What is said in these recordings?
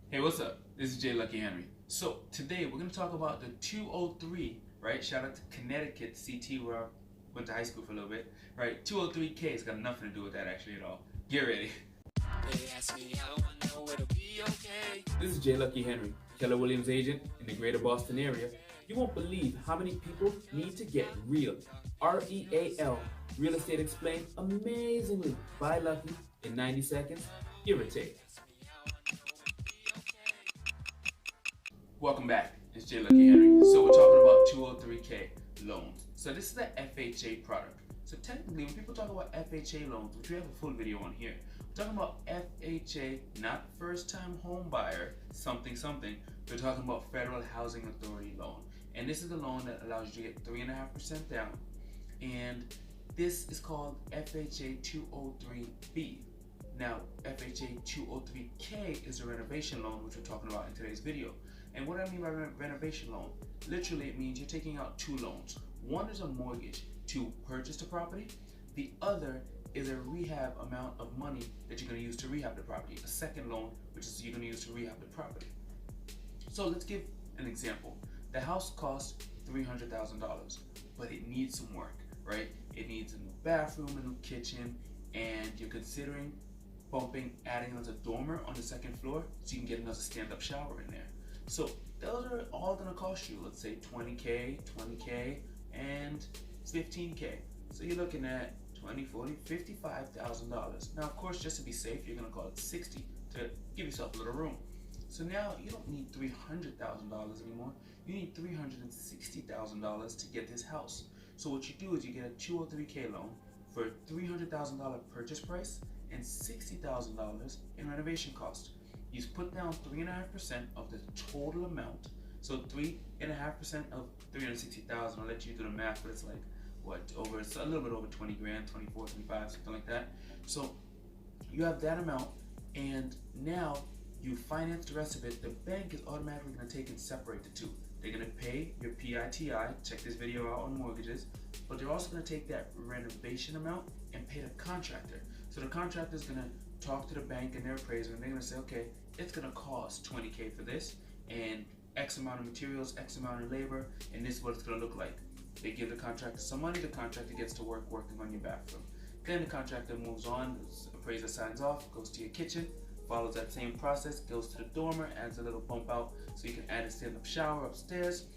Hey, what's up? This is J Lucky Henry. So today we're gonna talk about the 203, right? Shout out to Connecticut CT where I went to high school for a little bit, right? 203K has got nothing to do with that actually at all. Get ready. They ask me how I know it'll be okay. This is J Lucky Henry, Keller Williams agent in the greater Boston area. You won't believe how many people need to get real. REAL. Real estate explained amazingly by Lucky in 90 seconds. Irritate. Welcome back. It's J Lucky Henry. So we're talking about 203K loans. So this is the FHA product. So technically, when people talk about FHA loans, which we have a full video on here, we're talking about FHA, not first-time home buyer, something. We're talking about Federal Housing Authority loan, and this is the loan that allows you to get 3.5% down. And this is called FHA 203B. Now, FHA 203K is a renovation loan, which we're talking about in today's video. And what I mean by renovation loan, literally it means you're taking out two loans. One is a mortgage to purchase the property. The other is a rehab amount of money that you're going to use to rehab the property. A second loan, which is you're going to use to rehab the property. So let's give an example. The house costs $300,000, but it needs some work, right? It needs a new bathroom, a new kitchen, and you're considering adding another dormer on the second floor so you can get another stand-up shower in there. So those are all gonna cost you, let's say 20K, and 15K. So you're looking at 20, 40, $55,000. Now, of course, just to be safe, you're gonna call it 60 to give yourself a little room. So now you don't need $300,000 anymore. You need $360,000 to get this house. So what you do is you get a 203K loan for $300,000 purchase price and $60,000 in renovation cost. You put down 3.5% of the total amount. So 3.5% of 360,000. I'll let you do the math, but it's like it's a little bit over 20 grand, 24, 25, something like that. So you have that amount, and now you finance the rest of it. The bank is automatically going to take and separate the two. They're going to pay your PITI. Check this video out on mortgages, but they're also going to take that renovation amount and pay the contractor. So the contractor is going to talk to the bank and their appraiser, and they're going to say, okay, it's going to cost 20K for this, and X amount of materials, X amount of labor, and this is what it's going to look like. They give the contractor some money, the contractor gets to work working on your bathroom. Then the contractor moves on, the appraiser signs off, goes to your kitchen, follows that same process, goes to the dormer, adds a little bump out so you can add a stand-up shower upstairs.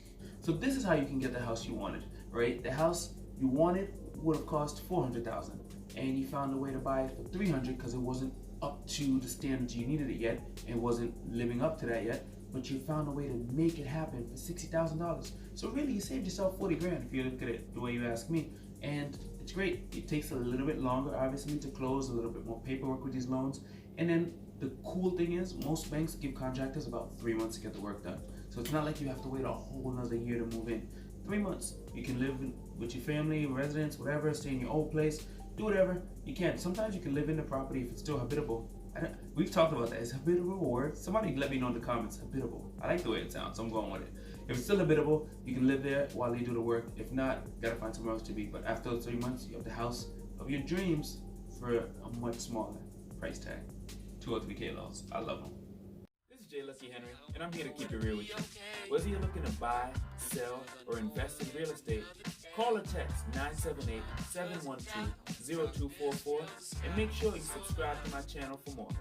So this is how you can get the house you wanted, right? The house you wanted would have cost $400,000, and you found a way to buy it for $300,000 because it wasn't up to the standards you needed it yet, and wasn't living up to that yet, but you found a way to make it happen for $60,000. So really, you saved yourself 40 grand if you look at it the way you ask me, and it's great. It takes a little bit longer, obviously, to close, a little bit more paperwork with these loans, and then the cool thing is most banks give contractors about 3 months to get the work done. So it's not like you have to wait a whole another year to move in. 3 months, you can live with your family, residence, whatever, stay in your old place, do whatever you can. Sometimes you can live in the property if it's still habitable. We've talked about that. Is habitable a word? Somebody let me know in the comments. Habitable. I like the way it sounds, so I'm going with it. If it's still habitable, you can live there while you do the work. If not, you gotta find somewhere else to be. But after those 3 months, you have the house of your dreams for a much smaller price tag. 203K loans. I love them. This is J Lucky Henry, and I'm here to keep it real with you. Whether you're looking to buy, sell, or invest in real estate, call or text 978-712-0244 and make sure you subscribe to my channel for more.